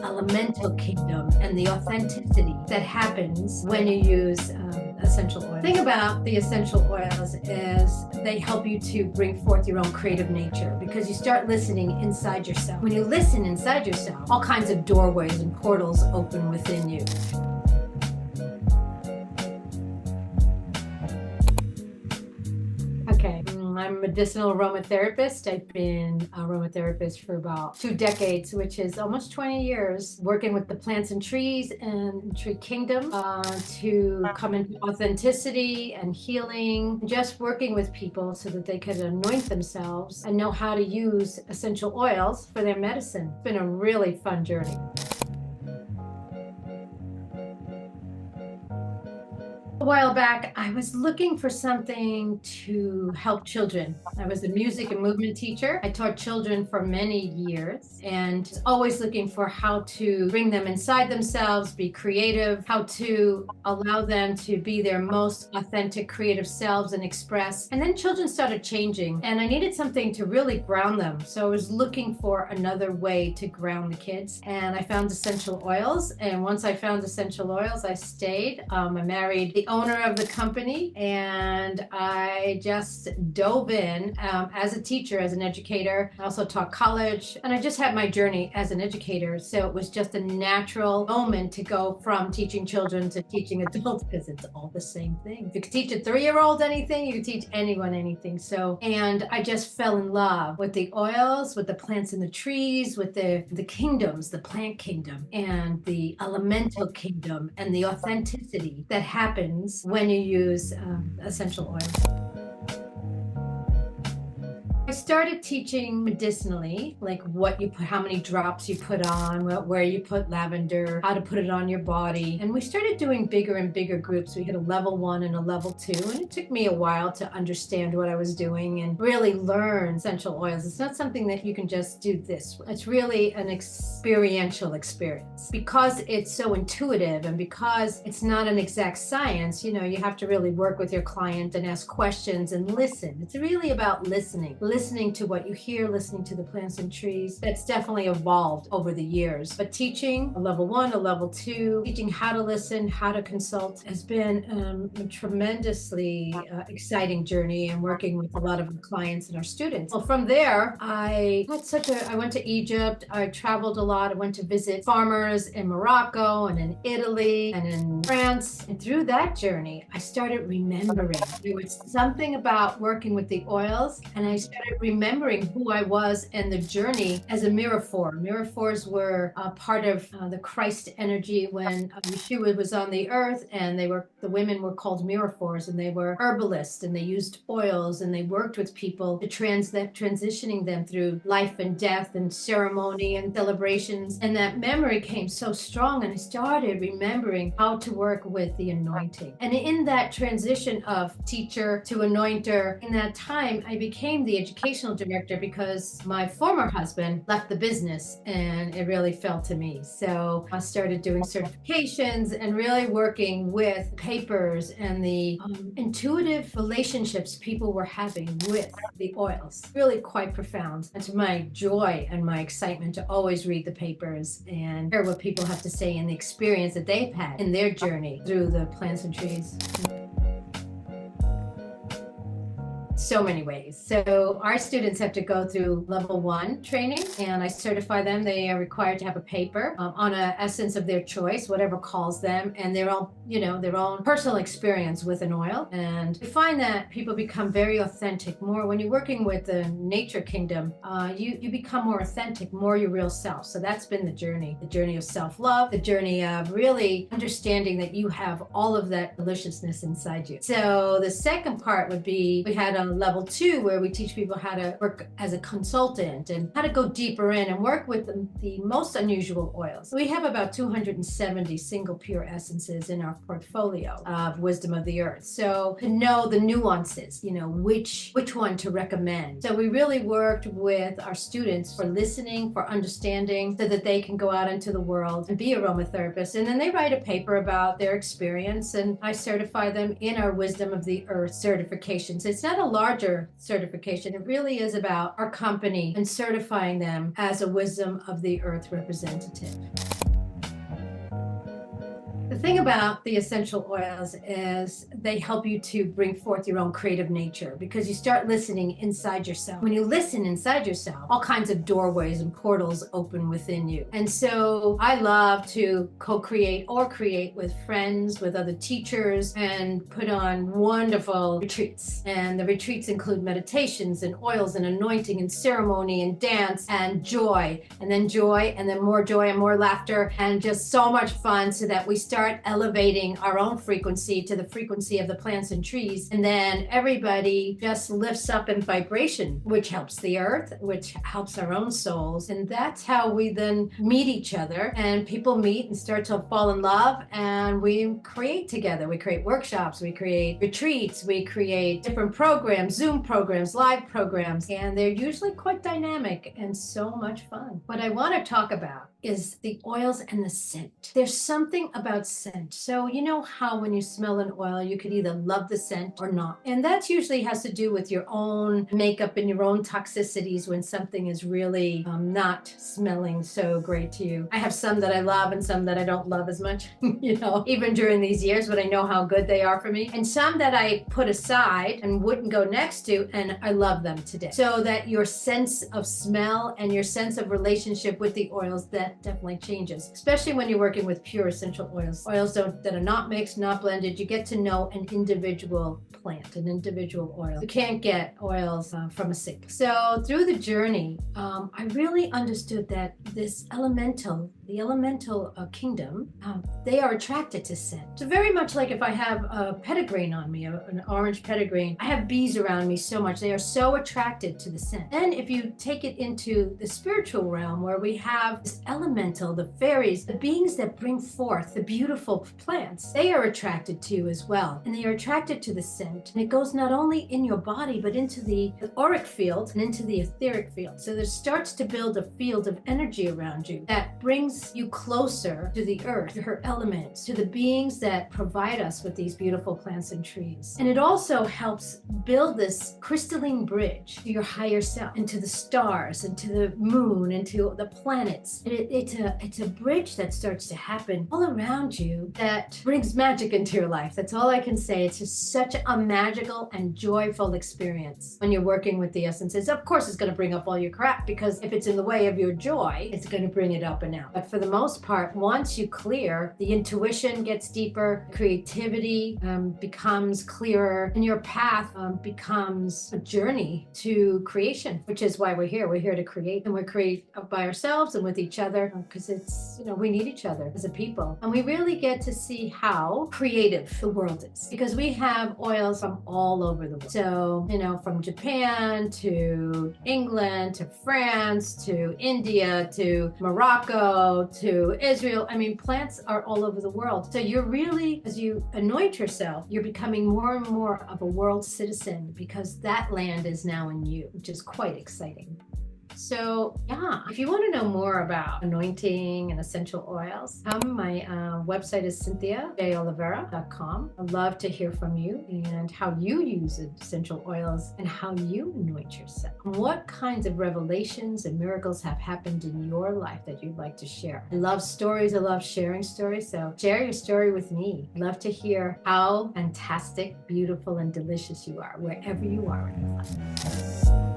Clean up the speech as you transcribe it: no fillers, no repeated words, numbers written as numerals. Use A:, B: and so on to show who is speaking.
A: elemental kingdom and the authenticity that happens when you use essential oils. The thing about the essential oils is they help you to bring forth your own creative nature because you start listening inside yourself. When you listen inside yourself, all kinds of doorways and portals open within you. Okay, I'm a medicinal aromatherapist. I've been an aromatherapist for about 2 decades, which is almost 20 years, working with the plants and trees and tree kingdom to come into authenticity and healing, just working with people so that they could anoint themselves and know how to use essential oils for their medicine. It's been a really fun journey. A while back, I was looking for something to help children. I was a music and movement teacher. I taught children for many years and always looking for how to bring them inside themselves, be creative, how to allow them to be their most authentic creative selves and express. And then children started changing and I needed something to really ground them. So I was looking for another way to ground the kids. And I found essential oils. And once I found essential oils, I stayed. I married the owner of the company and I just dove in as a teacher, as an educator. I also taught college and I just had my journey as an educator. So it was just a natural moment to go from teaching children to teaching adults because it's all the same thing. If you could teach a 3-year-old anything, you could teach anyone anything. So, and I just fell in love with the oils, with the plants and the trees, with the kingdoms, the plant kingdom and the elemental kingdom and the authenticity that happens when you use essential oils. I started teaching medicinally, like what you put, how many drops you put on, where you put lavender, how to put it on your body. And we started doing bigger and bigger groups. We had a level 1 and a level 2. And it took me a while to understand what I was doing and really learn essential oils. It's not something that you can just do this. It's really an experiential experience. Because it's so intuitive and because it's not an exact science, you know, you have to really work with your client and ask questions and listen. It's really about listening to what you hear, listening to the plants and trees. That's definitely evolved over the years. But teaching a level 1, a level 2, teaching how to listen, how to consult has been a tremendously exciting journey and working with a lot of clients and our students. Well, from there, I went to Egypt. I traveled a lot. I went to visit farmers in Morocco and in Italy and in France. And through that journey, I started remembering. There was something about working with the oils and I started remembering who I was and the journey as a miraphor. Miraphors were part of the Christ energy when Yeshua was on the earth, and the women were called miraphors, and they were herbalists, and they used oils, and they worked with people to transitioning them through life and death and ceremony and celebrations. And that memory came so strong, and I started remembering how to work with the anointing. And in that transition of teacher to anointer, in that time, I became the educational director because my former husband left the business and it really fell to me. So I started doing certifications and really working with papers and the intuitive relationships people were having with the oils. Really quite profound. And to my joy and my excitement to always read the papers and hear what people have to say and the experience that they've had in their journey through the plants and trees. So many ways. So our students have to go through level 1 training and I certify them. They are required to have a paper on an essence of their choice, whatever calls them, and their own personal experience with an oil. And we find that people become very authentic more when you're working with the nature kingdom. You become more authentic, more your real self. So that's been the journey of self-love, the journey of really understanding that you have all of that deliciousness inside you. So the second part would be, we had a level 2 where we teach people how to work as a consultant and how to go deeper in and work with the most unusual oils. We have about 270 single pure essences in our portfolio of wisdom of the earth. So to know the nuances, you know, which one to recommend. So we really worked with our students for listening, for understanding, so that they can go out into the world and be aromatherapists. And then they write a paper about their experience and I certify them in our wisdom of the earth certifications. It's not a larger certification. It really is about our company and certifying them as a wisdom of the earth representative. The thing about the essential oils is they help you to bring forth your own creative nature, because you start listening inside yourself. When you listen inside yourself, all kinds of doorways and portals open within you. And so I love to co-create or create with friends, with other teachers, and put on wonderful retreats. And the retreats include meditations and oils and anointing and ceremony and dance and joy, and then more joy and more laughter, and just so much fun, so that we start elevating our own frequency to the frequency of the plants and trees. And then everybody just lifts up in vibration, which helps the earth, which helps our own souls. And that's how we then meet each other, and people meet and start to fall in love, and we create together. We create workshops, we create retreats, we create different programs, Zoom programs, live programs, and they're usually quite dynamic and so much fun. What I want to talk about is the oils and the scent. There's something about scent. So you know how when you smell an oil, you could either love the scent or not. And that usually has to do with your own makeup and your own toxicities when something is really not smelling so great to you. I have some that I love and some that I don't love as much, even during these years, but I know how good they are for me. And some that I put aside and wouldn't go next to, and I love them today. So that your sense of smell and your sense of relationship with the oils, that definitely changes, especially when you're working with pure essential oils. Oils that are not mixed, not blended. You get to know an individual plant, an individual oil. You can't get oils from a stick. So through the journey, I really understood that the elemental kingdom, they are attracted to scent. So very much like if I have a petitgrain on me, an orange petitgrain, I have bees around me so much. They are so attracted to the scent. And if you take it into the spiritual realm, where we have this elemental, the fairies, the beings that bring forth the beautiful plants, they are attracted to you as well. And they are attracted to the scent. And it goes not only in your body, but into the auric field and into the etheric field. So there starts to build a field of energy around you that brings you closer to the earth, to her elements, to the beings that provide us with these beautiful plants and trees. And it also helps build this crystalline bridge to your higher self, and to the stars, and to the moon, and to the planets. It's a bridge that starts to happen all around you that brings magic into your life. That's all I can say. It's just such a magical and joyful experience when you're working with the essences. Of course, it's going to bring up all your crap, because if it's in the way of your joy, it's going to bring it up and out. But for the most part, once you clear, the intuition gets deeper, creativity becomes clearer, and your path becomes a journey to creation, which is why we're here. We're here to create, and we create by ourselves and with each other, because it's, we need each other as a people. And we really get to see how creative the world is, because we have oils from all over the world. So, from Japan to England to France to India to Morocco to Israel. Plants are all over the world. So you're really, as you anoint yourself, you're becoming more and more of a world citizen, because that land is now in you, which is quite exciting. So yeah, if you want to know more about anointing and essential oils, my website is cynthiaolivera.com. I'd love to hear from you and how you use essential oils and how you anoint yourself. And what kinds of revelations and miracles have happened in your life that you'd like to share. I love stories. I love sharing stories. So share your story with me. I'd love to hear how fantastic, beautiful, and delicious you are, wherever you are in your life.